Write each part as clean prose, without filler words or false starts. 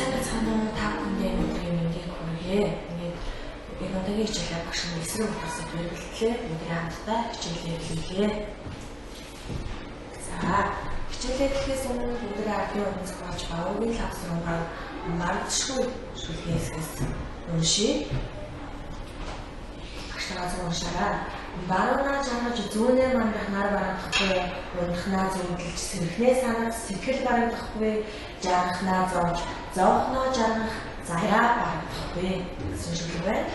Сайн цаанаа та бүхэндээ өнөөдрийн мэндийг хүргэе. Ингээд энэ удаагийн хичээлээр багш нь эсрэг утгасыг хэрэглэлээ. Өнөөдрийн хамтдаа хичээлээ эхлэе. За, хичээлээ эхлэхээс өмнө өнөөдрийн ардын уран зохиолч Баогийн лавсруугаар мардшгүй шүлгээсгээс уншия. Багш нараас уншаарай. Баруунаа жаргаж зүүнээ мандах нар барагдахгүй, унтахнаа зүудэлж сэрхнээ санаж сэтгэл барагдахгүй, жаргахнаа зовж зовхноо жаргах заяа барагдахгүй гэсэн шүлэг байна.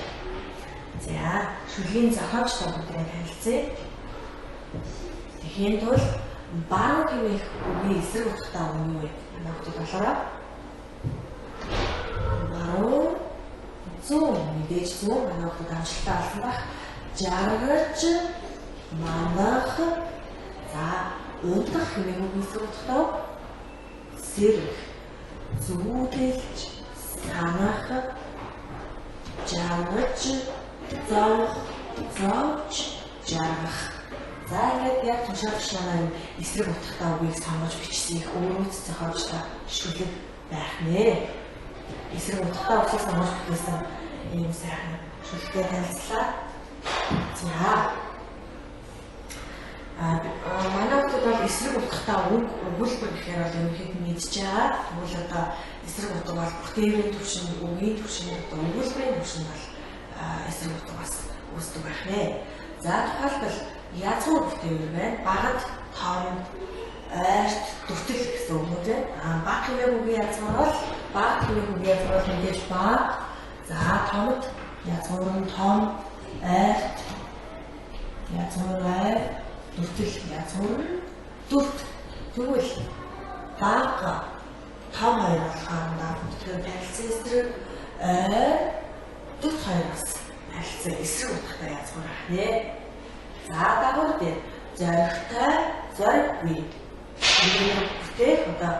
За, шүлгийн зохиолч бүгдээ танилцъя. Тэгэхин тул баруун хэмээх үгийн эсрэг утгатай үг юу вэ? Нөхдөд болоорой. Баруун зүүн мэдээж зүүн нөхдөд амжилттай болсон баг. Жаргаж мандах за унтах хэмээх үгийн эсрэг утгатай сэрэх зүудэлж санах жаргаж зовх зовж жаргах. За ингээд яг тушаалчнаа эсрэг утгатай үгийг сонгож бичсэн их өөрөөс зохиолчтой шүлэг байх нэ. Эсрэг утгатай үгийг сонгож бичсэн ийм сайхан шүлгээ танилцлаа. За манай хүмүүс бол эсрэг утгатай үг өгүүлбэр гэхээр бол ерөнхийдөө мэдж байгаа. Тэгвэл одоо эсрэг утга бол бүтээврийн түвшинд, үгийн түвшинд, одоо өгүүлбэрийн түвшинд бол эсрэг утга бас үүсдэг байх нэ. За тухайлбал язгуур бүтээвэр байна. Багад, тоонд, ойрт, дүртэл гэсэн үгнүүд байна. Баг хэмээх үгийн язгуур бол баг хэмээх үгийн язгуур бол мэдээж баг. За томд язгуур нь том, ойрт язгуур ойр, дүртэл язгуур дүрт. Тэгвэл баг том хоёр болохоор бүгд танилцсан эсрэг ойр дүрт хоёроос танилцсан эсрэг утгатай язгуур ах нэ. За дагавар дээр зоригтой зориггүй. Бүтээх одоо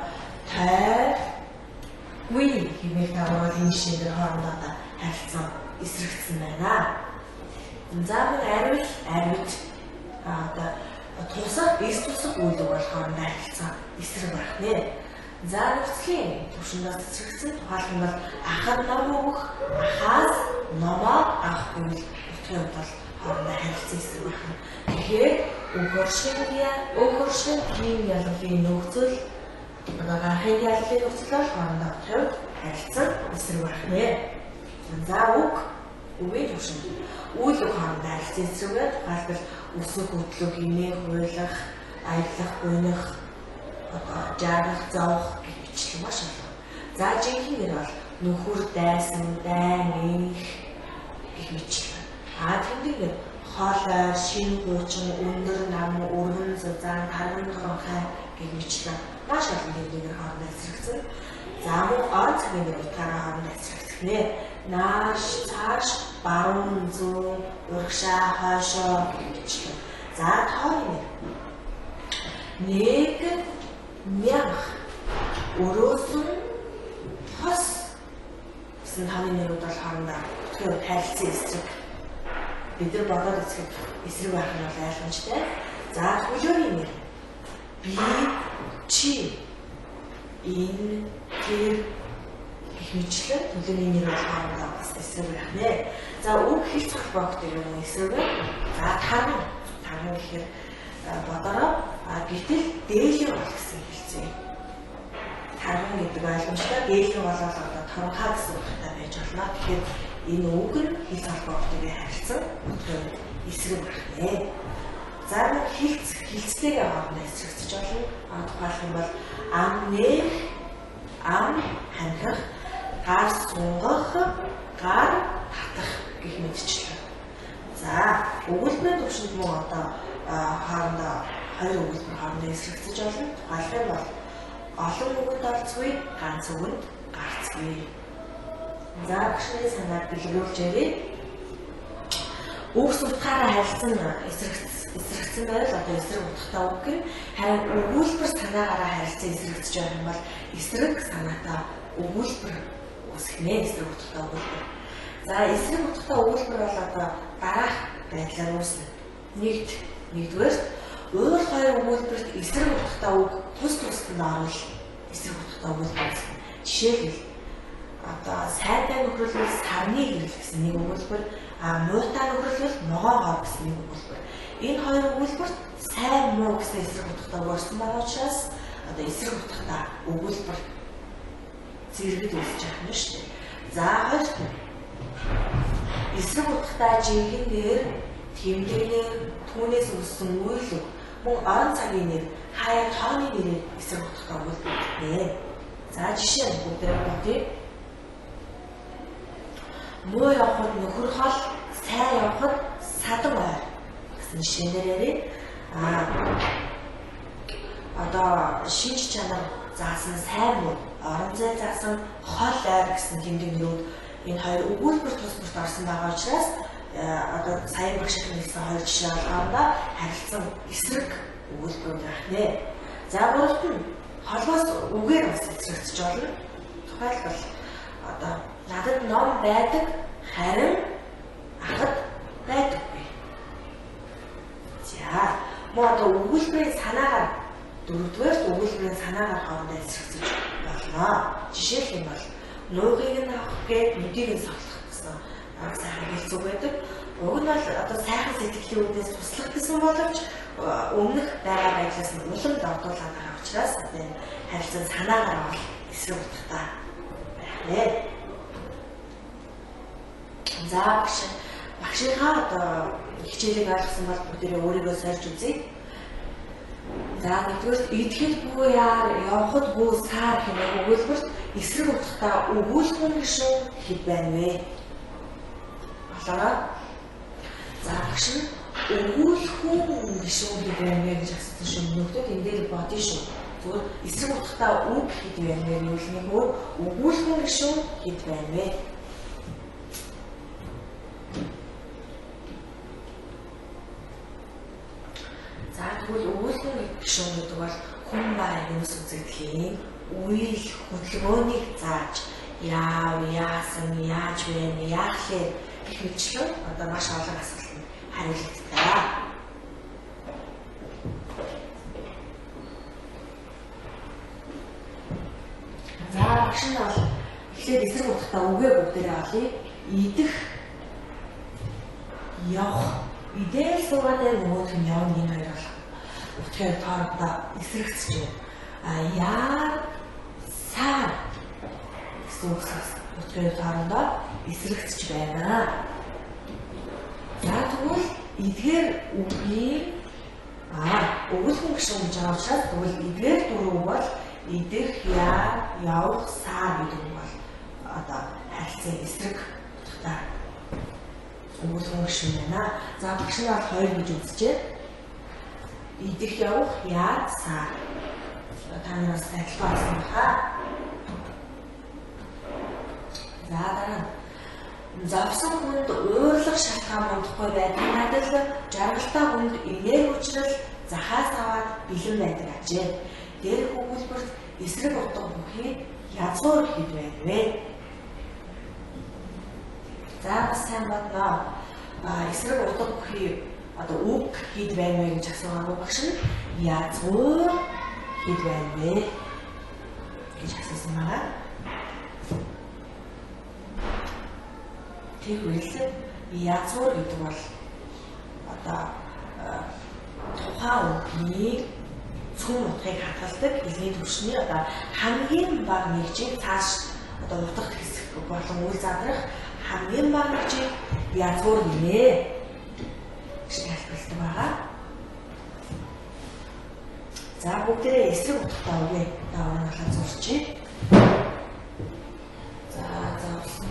тойргүй хэмээх дагавар энэ шинээр хоорондоо харилцан эсрэгдсэн байна. За мөн ариут одоо тусах эс тусах үйлдэл болохоор харилцан эсрэг байх нэ. За нөхцөлийн түвшиндээ эсрэгдсэн тухайлбал ахад ном өгөх, ахаас номоо авах гэвэл утгын бол хоорондоо харилцан эсрэг байх нь. Тэгэхээр өгөршин тийм ялгалын нөхцөл гарахын ялгалын нөхцөл бол хоорондоо утгын харилцан эсрэг байх нэ. За үгийн түвшинд үйл үг хоорондоо харилцан эсрэг байна. Тухайлбал өсөх, хөдлөх, хийнэх, хуйлах, аялах, гуйнах, жаргах, зовх гэх мэтлэг маш олон. За жинхэнэ нэр бол нөхөр, дайсан, дайн, их гэх мэтлэг. Тэндээ хоолой, шин хуучин, өндөр нам, өргөн зузаан, тарган торонхай гэх мэтлэг маш олон нэрээр хоорондоо эсрэгцэн. За мөн орон цагийн нэр утгаараа хоорондоо эсрэгцэх нэ. Нааш, цааш, баруун, зүүн, урагшаа, хойшоо гэх мэтлэг. За тооны нэр. Нэг мянга өрөөсөн хос гэсэн тооны нэрүүд бол хоорондоо тэгэхээр харилцан эсрэг. Бид нар бодоод үзэхэд эсрэг байх нь бол ойлгомжтой. За хөлөөрийн нэр би, чи, энэ, тэр гэх мэтлэн хөлөөрийн нэр бол хоорондоо бас эсрэг байх нэ. За үг хэлц холбоог дээр нь эсрэг байна. За тарган гэхээр бодороо гэтэл дээлээ бол гэсэн хэлцээ. Тарган гэдэг ойлгомжтой. Дээлээ бол одоо торонхай гэсэн утгатай байж болно. Тэгэхээр энэ үг нь хэлц холбоогтойгоо харилцан эсрэг байх нэ. За хэлцтэйгээ хоорондоо эсрэгцэж болно. Тухайлбал ам нэх, ам хандах, гар сунгах, гар татах гэх мэтчлэн. За өгүүлбэрийн түвшинд мөн одоо хоорондоо хоёр өгүүлбэр хоорондоо эсрэгцэж болно. Тухайлбал олон үгэнд орцгүй, ганц үгэнд гарцгүй. За багшны санааг дэлгэрүүлж ярив. Үг сутгаараа харилцан эсрэгцэн байвал одоо эсрэг утгатай үг гэн. Харин өгүүлбэр санаагаараа харилцан эсрэгцэж байх юм бол эсрэг санаатай өгүүлбэр үүсэх нэ. Эсрэг утгатай өгүүлбэр. За эсрэг утгатай өгүүлбэр бол одоо дараах байдлаар үүснэ. Нэгдүгээр өөр хоёр өгүүлбэрт эсрэг утгатай үг тус тусад нь орвол эсрэг утгатай өгүүлбэр үүснэ. Жишээлбэл одоо сайнтай нөхрөл бол сарны гэрэл гэсэн нэг өгүүлбэр, муутай нөхрөл бол ногоон гор гэсэн нэг өгүүлбэр. Энэ хоёр өгүүлбэрт сайн муу гэсэн эсрэг утгатай өгсөн байгаа учраас одоо эсрэг утгатай өгүүлбэр зэрэгд үлдэж байгаа юм шүү дээ. За хоёрт эсрэг утгатай жинхэнэ нэр, тэмдэглэр, түүнээс үүссэн үйл үг, мөн орон цагийн нэр, хаяа тооны нэрээр эсрэг утгатай өгүүлбэр. За жишээ нь бүгдээр бодъё. Муу явахад нөхөр хол, сайн явахад садан ойр гэсэн жишээнээр ярив. Одоо шинж чанар заасан сайн муу, орон зай заасан хол ойр гэсэн тэмдэглэлүүд энэ хоёр өгүүлбэр тус бүрт орсон байгаа учраас одоо сая багшийн хэлсэн хоёр жишээ олгоомдоо харилцан эсрэг өгүүлбэр байх нэ. За гуравт нь холбоос үгээр бас эсрэгцэж болно. Тухайлбал одоо надад ном байдаг, харин ахад байдаггүй. За мөн одоо өгүүлбэрийн санаагаар дөрөвдүгээр өгүүлбэрийн санаагаар хоорондоо эсрэгцэж болно. Жишээлх юм бол нуугыг нь авах гээд нүдийг нь соглох гэсэн сайхан хэлцүү байдаг. Уг нь бол одоо сайхан сэтгэлийн үүднээс туслах гэсэн боловч өмнөх байгаа байдлаас нь улам давтуулаад байгаа учраас одоо харилцан санаагаар бол эсрэг утгатай байх нэ. За багшийнхаа одоо хичээлийг ойлгосон бол бүгдээ өөрийгөө сольж үзье. За нэгдүгээр идэхэд бүү яар, явхад бүү саар хэмээх өгүүлбэрт эсрэг утгатай өгүүлхэн гишүүн хэд байна вэ? Болоо. За багш нь өгүүлхэн гишүүн хэд байна вэ гэж асуусан шүү. Нөгөөд энэ дээр бодъё шүү. Зүгээр эсрэг утгатай үг хэд байна вэ гэвэл нэг өгүүлхэн гишүүн хэд байна вэ? За тэгвэл өгүүлхэн гишүүн гэдэг бол хүн ба юмс үзэгдэхийн үйл хөдөлгөөнийг зааж яав, яасан, яаж вэ, яах вэ гэх мэтлэн одоо маш олон асуултанд хариулттай. За багш нь бол эхлээд эсрэг утгатай үгээ бүгдээрээ олъё. Идэх, явах, идэл суугаад нөгөөх нь явна энэ хоёр бол утгыг тоорогдоо эсрэгцэж байна. Яар, саар гэсэн үгсээс утгыг тоорондоо эсрэгцэж байна. За тэгвэл эдгээр үгийг өгүүлхэн гишүүн гэж байгаа учраас тэгвэл эдгээр дөрөв бол идэх, яар, явах, саар гэдэг үг бол одоо харилцан эсрэг утгатай өгүүлхэн гишүүн байна. За багш нь бол хоёр гэж үзчихээ. Идэх, явах, яар, саар. Та нараас адилхан болсон баха. За дараа нь завсан хүнд уурлах шалтгаан мундахгүй байдаг надад жаргалтай хүнд инээх учраас захаас аваад бэлэн байдаг ажээ. Дээрх өгүүлбэрт эсрэг утга бүхий язгуур хэд байна вэ? За бас сайн бодноо. Эсрэг утга бүхий одоо үг хэд байна вэ гэж асуусан багш нь язгуур хэд байна вэ гэж асуусан байгаа. Тэгвэл язгуур гэдэг бол одоо тухайн үгний цөм утгыг хадгалдаг хэлний түвшний одоо хамгийн бага нэгжийг цааш одоо утгах хэсэг болон үйл задрах хамгийн бага нэгжийг язгуур нэмээ гэж тайлбарладаг байгаа. За бүгдээрээ эсрэг утгатай үгээ давааруулаад зурчээ. За заавсан.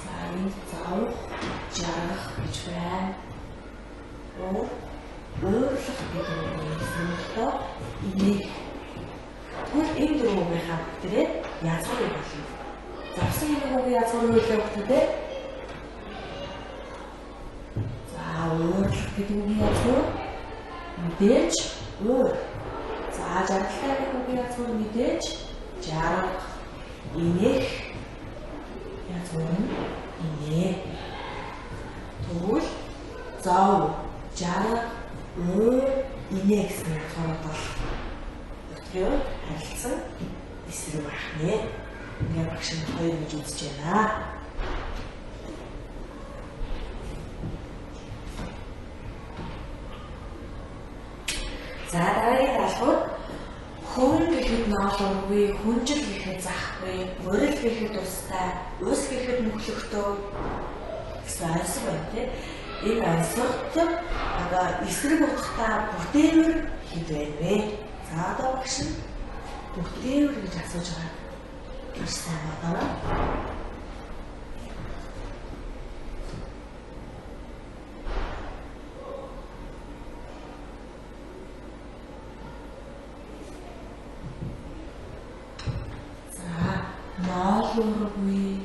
За энд заавах, жаргах гэж байна. Уурлах гэдэг нь сонирхолтой энийг тэгвэл энэ дөрөв үгийнхаа бүгдээрээ язгуур болно. Завсан энэ үгийн язгуур үйлдэл бүгдээ уурлах гэдэг үгийн язгуур мэдээж уур. За жаргалтай гэдэг үгийн язгуур мэдээж жаргах. Инээх язгуур нь инээ. Тэгвэл зов, жаргах, уур, инээ гэсэн язгуурууд бол өтгөө харилцан эсрэг байх нэ. Ингээ багш нь 2 гэж үзэж байна. За дараагийн даалгавар хүн гэхэд ноолгүй, хүнжил гэхэд захгүй, урил гэхэд устай, ус гэхэд мөглөгтөө гэсэн ансаг байна тийм. Энэ ансагт одоо эсрэг утгатай бүтээмэр хэд байна вэ? За одоо багш нь бүтээмэр гэж асууж байгаа. Маш сайн бодорой. Ноолгүй,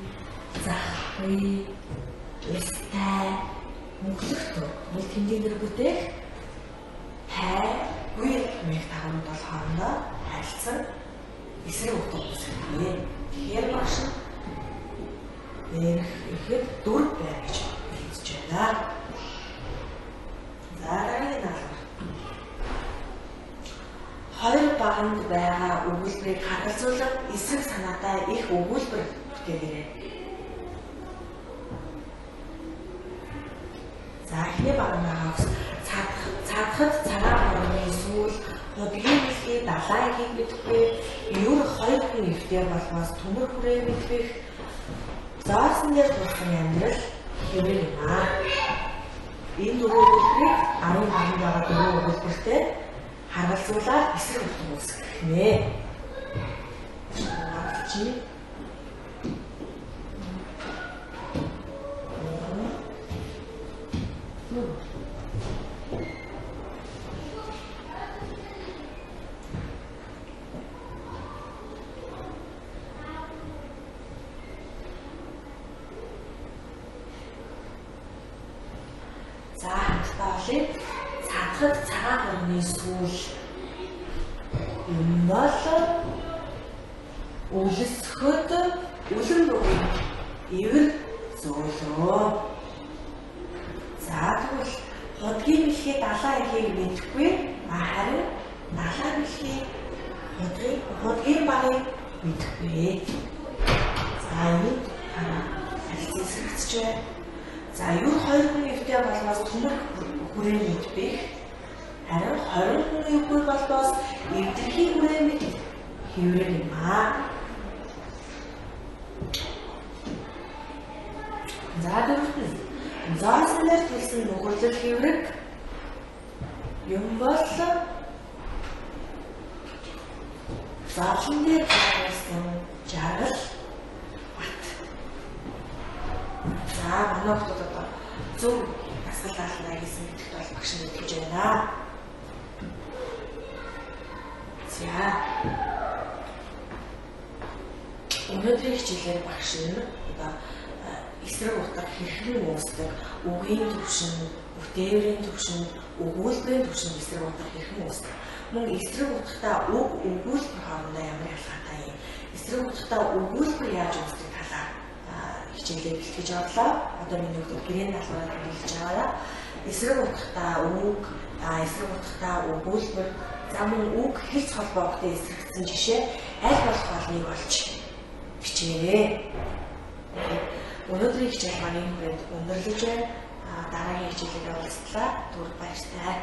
захгүй, устай, мөглөгтөө нэг тэмдэгтэр бүтээх хайгүй нэг тагнууд бол хоорондоо харилцан эсрэг утга үүсгдэг. Тэгэхээр багш ихэд 4 байна гэж хэлж байна. За дараагийн даалгавар. Хоёр баганд байгаа өгүүлбэрийг харгалзуулах эсрэг санаатай их өгүүлбэр бүтээгээрэй. За эхний баг байгаа цаадахад цагаан хорны сүүл хөдгийн хэлхий далайгийг мэдхгүй, юр хоёр хүн эвтэй болохоос төмөр хүрээ мэдвэх заасан дээр турсан амьдрал хэвээр юм аа. Энэ дөрөв өгүүлбэрийг 10 баганд байгаа дөрөв өгүүлбэртэй харгалзуулаад эсрэг утга үүсгэх нэ. За хамтдаа олъё. Цаадахад цагаан хорны сүүл юм бол өлсөхөд үлэн рүү ивэр зөөлөө. За тэгвэл хөдгийн мэлхий далаа ихийг мэдэхгүй харин далаа мэлхий хөдгийн багыг мэдэхгүй. За энэ харилцагч байна. За юр хоёр хүн эвтэй болоос төмөр хүрээ мэдбэх харин 20 хүн эвгүй болоос эвдэрхий хүрээ мэд хэврэг юм аа. За дөрөвт заасан дээр төлсөн нөхөрлөл хэврэг юм бол заасан дээр төлсөн жаргал бат. За манай хүмүүс одоо зөв асуулт асуулаа гэсэн гэдэгт бол багш нь итгэж байна. За өнөөдрийн хичээлээр багш нь одоо эсрэг утга хэрхэн үүсдэг, үгийн төвшин, бүтээврийн төвшин, өгүүлбэрийн төвшин эсрэг утга хэрхэн үүсдэг. Мөн эсрэг утгатай үг өгүүлбэр хоорондоо ямар ялгаатай юм? Эсрэг утгатай өгүүлбэр яаж үүсдэг талаар хичээлээ бэлтгэж орлоо. Одоо миний хувьд гэрээний даалгавраар хэлж байгаа. Эсрэг утгатай үг, эсрэг утгатай өгүүлбэр, за мөн үг хэлц холбоотой эсрэгцэн жишээ аль болох олныг олж бичээрэй. Өнөөдрийн хичээл маань энэ хүрээд өндөрлөж байна. Дараагийн хичээлээр уулзлаа. Түр баяртай.